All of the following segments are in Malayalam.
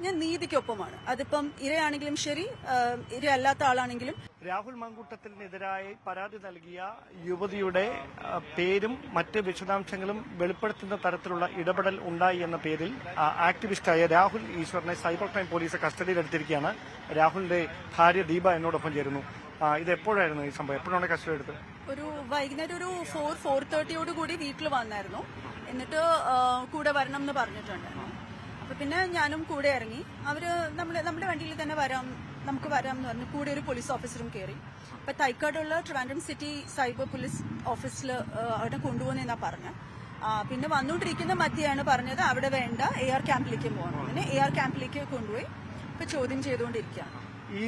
ഞാൻ നീതിക്കൊപ്പമാണ്. അതിപ്പം ഇരയാണെങ്കിലും ശരി, ഇരയല്ലാത്ത ആളാണെങ്കിലും. രാഹുൽ മാങ്കൂട്ടത്തിനെതിരായി പരാതി നൽകിയ യുവതിയുടെ പേരും മറ്റ് വിശദാംശങ്ങളും വെളിപ്പെടുത്തുന്ന തരത്തിലുള്ള ഇടപെടൽ ഉണ്ടായി എന്ന പേരിൽ ആക്ടിവിസ്റ്റായ രാഹുൽ ഈശ്വറിനെ സൈബർ ക്രൈം പോലീസ് കസ്റ്റഡിയിലെടുത്തിരിക്കുകയാണ്. രാഹുലിന്റെ ഭാര്യ ദീപ എന്നോടൊപ്പം ചേരുന്നു. ഇത് എപ്പോഴായിരുന്നു ഈ സംഭവം? എപ്പോഴാണ് കസ്റ്റഡി എടുത്തത്? ഒരു വൈകുന്നേരം ഒരു 4:30 കൂടി വീട്ടിൽ വന്നായിരുന്നു. എന്നിട്ട് കൂടെ വരണം എന്ന് പറഞ്ഞിട്ടുണ്ടായിരുന്നു. അപ്പൊ പിന്നെ ഞാനും കൂടെ ഇറങ്ങി. അവര് നമ്മുടെ വണ്ടിയിൽ തന്നെ നമുക്ക് വരാം എന്ന് പറഞ്ഞു. കൂടെ ഒരു പോലീസ് ഓഫീസറും കയറി. അപ്പൊ തൈക്കാടുള്ള ട്രിവാൻഡ്രം സിറ്റി സൈബർ പോലീസ് ഓഫീസിൽ അവിടെ കൊണ്ടുപോകുന്നെന്നാ പറഞ്ഞത്. പിന്നെ വന്നുകൊണ്ടിരിക്കുന്ന മധ്യയാണ് പറഞ്ഞത് അവിടെ വേണ്ട, AR ക്യാമ്പിലേക്ക് പോകണം. അങ്ങനെ AR ക്യാമ്പിലേക്ക് കൊണ്ടുപോയി ഇപ്പൊ ചോദ്യം ചെയ്തുകൊണ്ടിരിക്കുകയാണ്. ഈ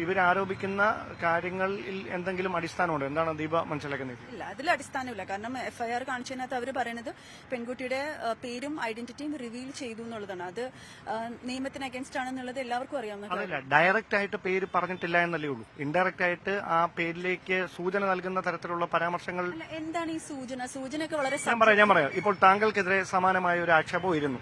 ഇവരാരോപിക്കുന്ന കാര്യങ്ങളിൽ എന്തെങ്കിലും അടിസ്ഥാനമുണ്ടോ? എന്താണ് ദീപ മനസ്സിലാക്കുന്നത്? ഇല്ല, അതിൽ അടിസ്ഥാനമില്ല. കാരണം FIR കാണിച്ചതിനകത്ത് അവർ പറയുന്നത് പെൺകുട്ടിയുടെ പേരും ഐഡന്റിറ്റിയും റിവീൽ ചെയ്തു എന്നുള്ളതാണ്. അത് നിയമത്തിന് അഗേൻസ്റ്റ് ആണെന്നുള്ളത് എല്ലാവർക്കും അറിയാവുന്ന. അതല്ല, ഡയറക്റ്റ് ആയിട്ട് പേര് പറഞ്ഞിട്ടില്ല എന്നല്ലേ ഉള്ളൂ. ഇൻഡയറക്റ്റ് ആയിട്ട് ആ പേരിലേക്ക് സൂചന നൽകുന്ന തരത്തിലുള്ള പരാമർശങ്ങൾ. എന്താണ് ഈ സൂചനയൊക്കെ വളരെ. ഞാൻ പറയാം. ഇപ്പോൾ താങ്കൾക്കെതിരെ സമാനമായ ഒരു ആക്ഷേപം ഇരുന്നു,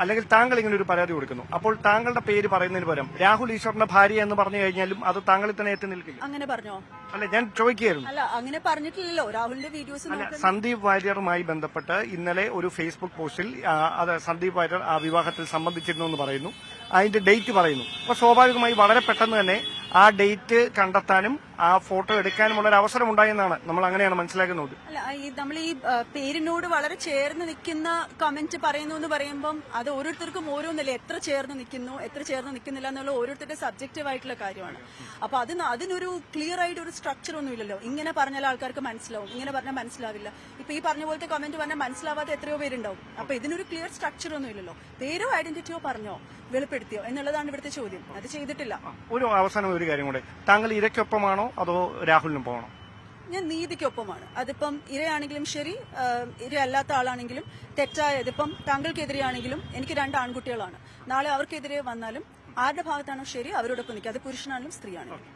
അല്ലെങ്കിൽ താങ്കൾ ഇങ്ങനെ ഒരു പരാതി കൊടുക്കുന്നു. അപ്പോൾ താങ്കളുടെ പേര് പറയുന്നതിന് പകരം രാഹുൽ ഈശ്വറിന്റെ ഭാര്യ എന്ന് പറഞ്ഞു കഴിഞ്ഞാലും അത് താങ്കളിൽ തന്നെ എത്തി നിൽക്കില്ല. അങ്ങനെ പറഞ്ഞോ? അല്ല, ഞാൻ ചോദിക്കുകയായിരുന്നു. അല്ല, അങ്ങനെ പറഞ്ഞിട്ടില്ലല്ലോ. രാഹുലിന്റെ വീഡിയോസ്. സന്ദീപ് വാര്യറുമായി ബന്ധപ്പെട്ട് ഇന്നലെ ഒരു ഫേസ്ബുക്ക് പോസ്റ്റിൽ അത് സന്ദീപ് വാര്യർ ആ വിവാഹത്തിൽ സംബന്ധിച്ചിരുന്നു എന്ന് പറയുന്നു. അതിന്റെ ഡേറ്റ് പറയുന്നു. അപ്പൊ സ്വാഭാവികമായി വളരെ പെട്ടെന്ന് തന്നെ ആ ഡേറ്റ് കണ്ടെത്താനും ആ ഫോട്ടോ എടുക്കാനുമുള്ള ഒരു അവസരം ഉണ്ടായെന്നാണ് നമ്മൾ അങ്ങനെയാണ് മനസ്സിലാക്കുന്നത്. അല്ല, നമ്മൾ ഈ പേരിനോട് വളരെ ചേർന്ന് നിൽക്കുന്ന കമന്റ് പറയുന്നു എന്ന് പറയുമ്പം അത് ഓരോരുത്തർക്കും ഓരോന്നല്ലേ. എത്ര ചേർന്ന് നിൽക്കുന്നു, എത്ര ചേർന്ന് നിൽക്കുന്നില്ല എന്നുള്ള ഓരോരുത്തരുടെ സബ്ജക്റ്റീവ് ആയിട്ടുള്ള കാര്യമാണ്. അപ്പൊ അതിനൊരു ക്ലിയർ ആയിട്ട് ഒരു സ്ട്രക്ചർ ഒന്നും ഇല്ലല്ലോ. ഇങ്ങനെ പറഞ്ഞാൽ ആൾക്കാർക്ക് മനസ്സിലാവും, ഇങ്ങനെ പറഞ്ഞാൽ മനസ്സിലാവില്ല. ഇപ്പൊ ഈ പറഞ്ഞ പോലത്തെ കമന്റ് പറഞ്ഞാൽ മനസ്സിലാവാതെ എത്രയോ പേരുണ്ടാവും. അപ്പൊ ഇതിനൊരു ക്ലിയർ സ്ട്രക്ചർ ഒന്നും ഇല്ലല്ലോ. പേരോ ഐഡന്റിറ്റിയോ പറഞ്ഞോ വെളിപ്പെടുത്തിയോ എന്നുള്ളതാണ് ഇവിടുത്തെ ചോദ്യം. അത് ചെയ്തിട്ടില്ല. ഒരു അവസാനം ഒരു കാര്യം കൂടെ, താങ്കൾ ഇരയ്ക്കൊപ്പമാണോ അതോ രാഹുലിനും പോകണോ? ഞാൻ നീതിക്കൊപ്പമാണ്. അതിപ്പം ഇരയാണെങ്കിലും ശരി, ഇരയല്ലാത്ത ആളാണെങ്കിലും തെറ്റായ. ഇതിപ്പം താങ്കൾക്കെതിരെയാണെങ്കിലും എനിക്ക് 2 ആൺകുട്ടികളാണ്. നാളെ അവർക്കെതിരെ വന്നാലും ആരുടെ ഭാഗത്താണോ ശരി അവരോടൊപ്പം നിൽക്കുക. അത് പുരുഷനാണെങ്കിലും സ്ത്രീയാണെങ്കിലും.